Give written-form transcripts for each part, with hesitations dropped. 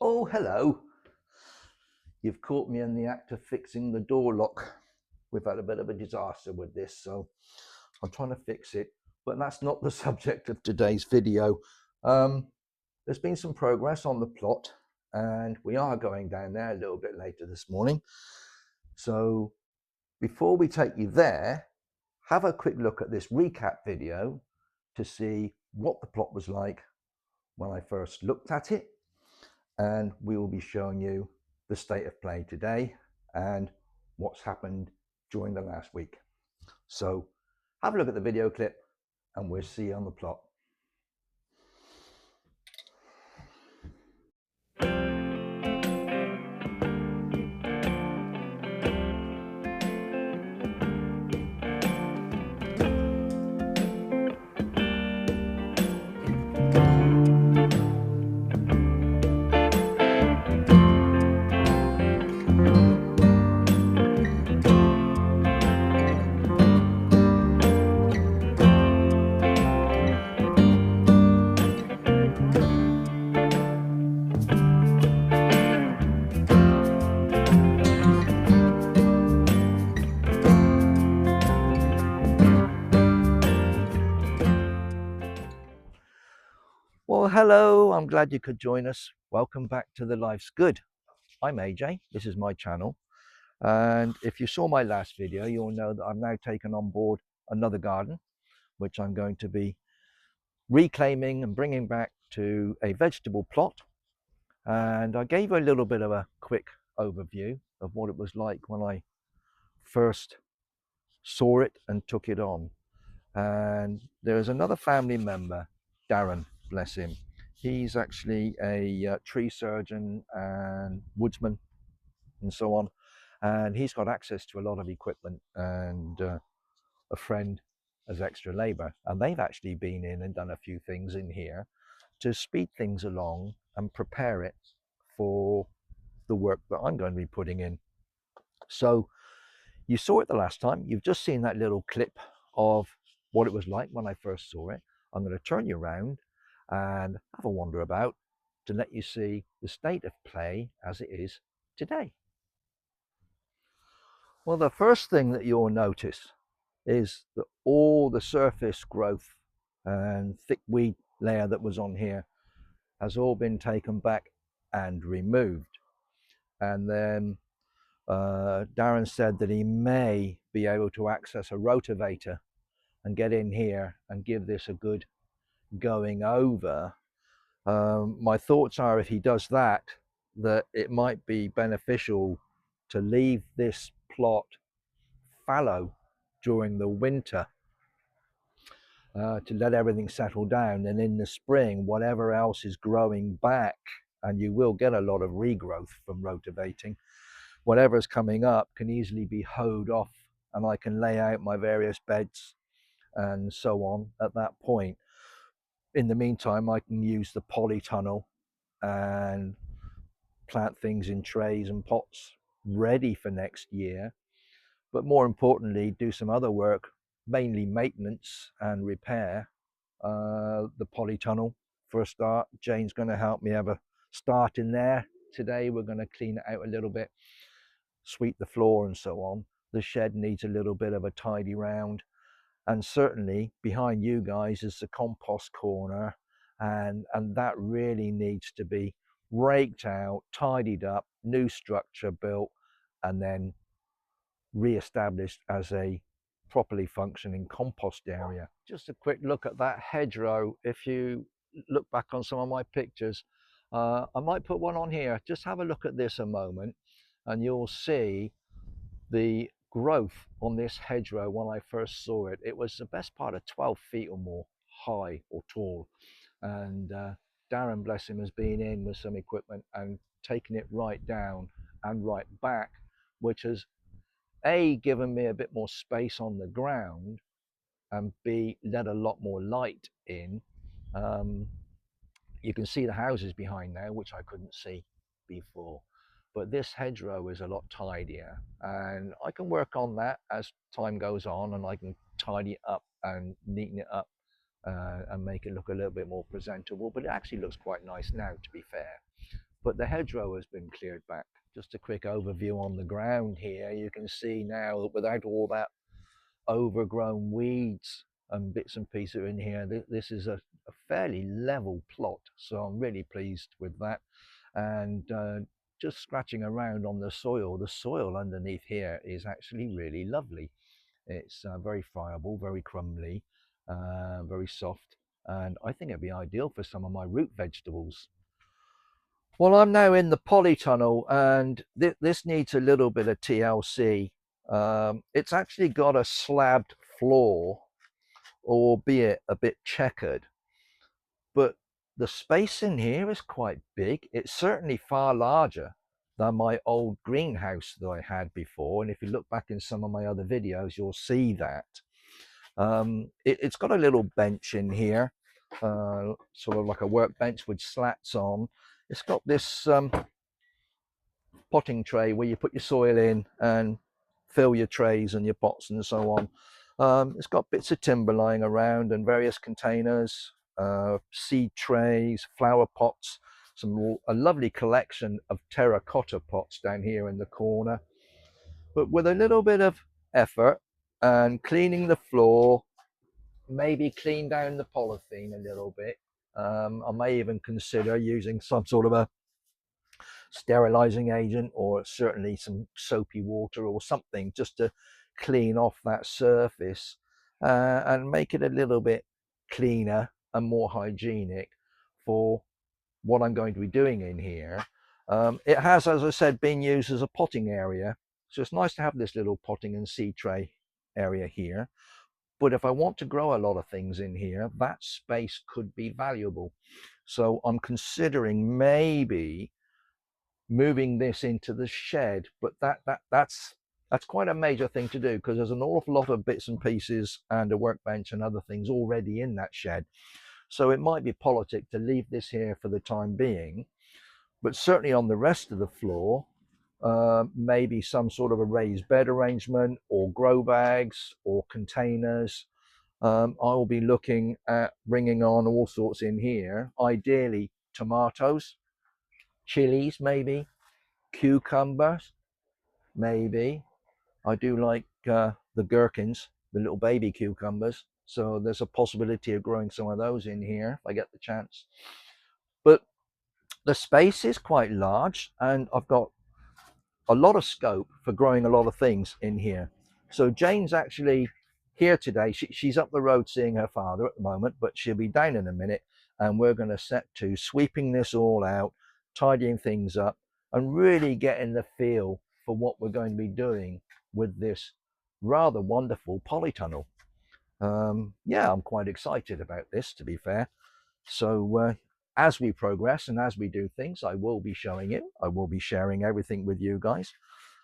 Oh, hello. You've caught me in the act of fixing the door lock. We've had a bit of a disaster with this, so I'm trying to fix it. But that's not the subject of today's video. There's been some progress on the plot, and we are going down there a little bit later this morning. So before we take you there, have a quick look at this recap video to see what the plot was like when I first looked at it, and we will be showing you the state of play today and what's happened during the last week. So have a look at the video clip and we'll see you on the plot. Well, hello, I'm glad you could join us. Welcome back to The Life's Good. I'm AJ, this is my channel. And if you saw my last video, you'll know that I've now taken on board another garden, which I'm going to be reclaiming and bringing back to a vegetable plot. And I gave a little bit of a quick overview of what it was like when I first saw it and took it on. And there's another family member, Darren, bless him. He's actually a tree surgeon and woodsman and so on. And he's got access to a lot of equipment and a friend as extra labor. And they've actually been in and done a few things in here to speed things along and prepare it for the work that I'm going to be putting in. So you saw it the last time. You've just seen that little clip of what it was like when I first saw it. I'm going to turn you around and have a wander about to let you see the state of play as it is today. Well, the first thing that you'll notice is that all the surface growth and thick weed layer that was on here has all been taken back and removed. And then Darren said that he may be able to access a rotavator and get in here and give this a good going over. My thoughts are, if he does that, that it might be beneficial to leave this plot fallow during the winter to let everything settle down, and in the spring whatever else is growing back, and you will get a lot of regrowth from rotavating, whatever's coming up can easily be hoed off and I can lay out my various beds and so on at that point. In the meantime, I can use the polytunnel and plant things in trays and pots ready for next year, but more importantly do some other work, mainly maintenance and repair. The polytunnel for a start. Jane's going to help me have a start in there today. We're going to clean it out a little bit, sweep the floor and so on. The shed needs a little bit of a tidy round, and certainly behind you guys is the compost corner, and that really needs to be raked out, tidied up, new structure built, and then re-established as a properly functioning compost area. Just a quick look at that hedgerow. If you look back on some of my pictures, I might put one on here. Just have a look at this a moment and you'll see the growth on this hedgerow. When I first saw it, it was the best part of 12 feet or more high or tall, and Darren, bless him, has been in with some equipment and taken it right down and right back, which has A, given me a bit more space on the ground, and B, let a lot more light in. You can see the houses behind now, which I couldn't see before. But this hedgerow is a lot tidier, and I can work on that as time goes on, and I can tidy it up and neaten it up and make it look a little bit more presentable. But it actually looks quite nice now, to be fair. but the hedgerow has been cleared back. Just a quick overview on the ground here. You can see now that without all that overgrown weeds and bits and pieces in here, this is a fairly level plot. So I'm really pleased with that. And just scratching around on the soil underneath here is actually really lovely. It's very friable, very crumbly, very soft, and I think it'd be ideal for some of my root vegetables. Well, I'm now in the polytunnel, and this needs a little bit of TLC. It's actually got a slabbed floor, albeit a bit checkered, but the space in here is quite big. It's certainly far larger than my old greenhouse that I had before, and if you look back in some of my other videos, you'll see that. It's got a little bench in here, sort of like a workbench with slats on. It's got this potting tray where you put your soil in and fill your trays and your pots and so on. It's got bits of timber lying around and various containers, seed trays, flower pots, a lovely collection of terracotta pots down here in the corner. But with a little bit of effort and cleaning the floor, maybe clean down the polythene a little bit. I may even consider using some sort of a sterilizing agent, or certainly some soapy water or something, just to clean off that surface and make it a little bit cleaner and more hygienic for what I'm going to be doing in here. It has, as I said, been used as a potting area, so it's nice to have this little potting and seed tray area here. But if I want to grow a lot of things in here, that space could be valuable. So I'm considering maybe moving this into the shed, but that's quite a major thing to do, because there's an awful lot of bits and pieces and a workbench and other things already in that shed. So it might be politic to leave this here for the time being, but certainly on the rest of the floor, maybe some sort of a raised bed arrangement or grow bags or containers. I will be looking at bringing on all sorts in here, ideally tomatoes, chilies, maybe cucumbers, maybe. I do like the gherkins, the little baby cucumbers, so there's a possibility of growing some of those in here if I get the chance. But the space is quite large, and I've got a lot of scope for growing a lot of things in here. So Jane's actually here today. She's up the road seeing her father at the moment, but she'll be down in a minute, and we're going to set to sweeping this all out, tidying things up, and really getting the feel for what we're going to be doing with this rather wonderful polytunnel. Yeah, I'm quite excited about this, to be fair. So as we progress and as we do things, I will be showing it. I will be sharing everything with you guys,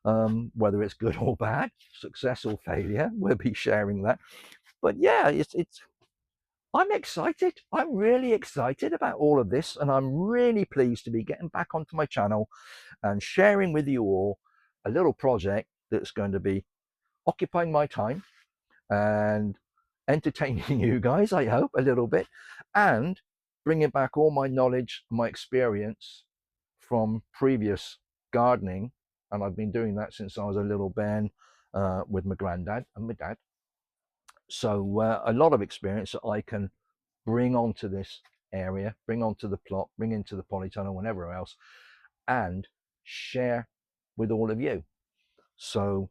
whether it's good or bad, success or failure. We'll be sharing that. But yeah, I'm excited. I'm really excited about all of this, and I'm really pleased to be getting back onto my channel and sharing with you all a little project that's going to be occupying my time and entertaining you guys, I hope, a little bit, and bringing back all my knowledge, my experience from previous gardening. And I've been doing that since I was a little Ben, with my granddad and my dad. So a lot of experience that I can bring onto this area, bring onto the plot, bring into the polytunnel and everywhere else, and share with all of you. So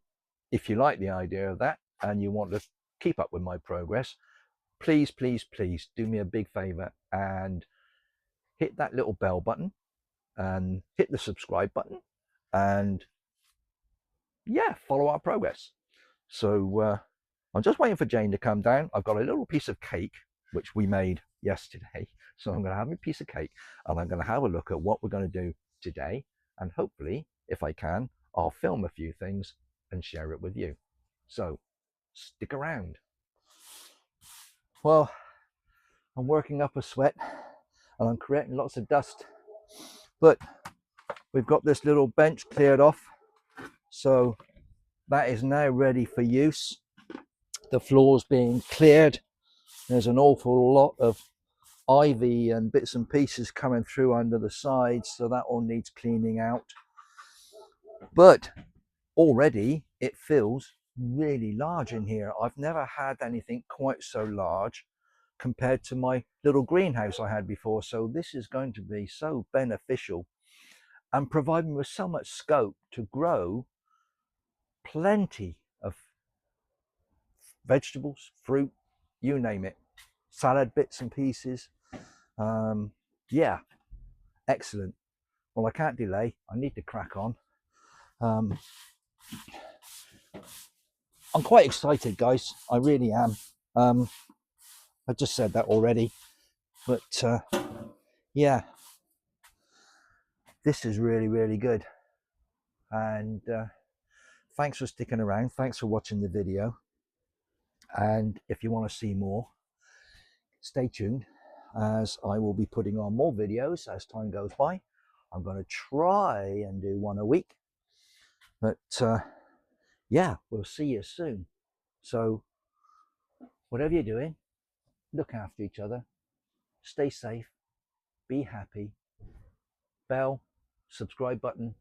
if you like the idea of that and you want to keep up with my progress, please, please, please do me a big favor and hit that little bell button and hit the subscribe button, and yeah, follow our progress. So I'm just waiting for Jane to come down. I've got a little piece of cake which we made yesterday, so I'm going to have a piece of cake and I'm going to have a look at what we're going to do today, and hopefully, if I can, I'll film a few things and share it with you. So stick around. Well, I'm working up a sweat and I'm creating lots of dust, but we've got this little bench cleared off, so that is now ready for use. The floor's being cleared. There's an awful lot of ivy and bits and pieces coming through under the sides, so that all needs cleaning out. But already it feels really large in here. I've never had anything quite so large compared to my little greenhouse I had before. So this is going to be so beneficial and provide me with so much scope to grow plenty of vegetables, fruit, you name it, salad bits and pieces. Yeah, excellent. Well, I can't delay. I need to crack on. I'm quite excited, guys. I really am. I just said that already, but yeah, this is really, really good. And thanks for sticking around. Thanks for watching the video. And if you want to see more, stay tuned, as I will be putting on more videos as time goes by. I'm going to try and do one a week, but yeah, we'll see you soon. So whatever you're doing, look after each other, stay safe, be happy. Bell, subscribe button,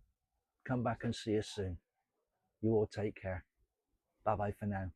come back and see us soon. You all take care. Bye bye for now.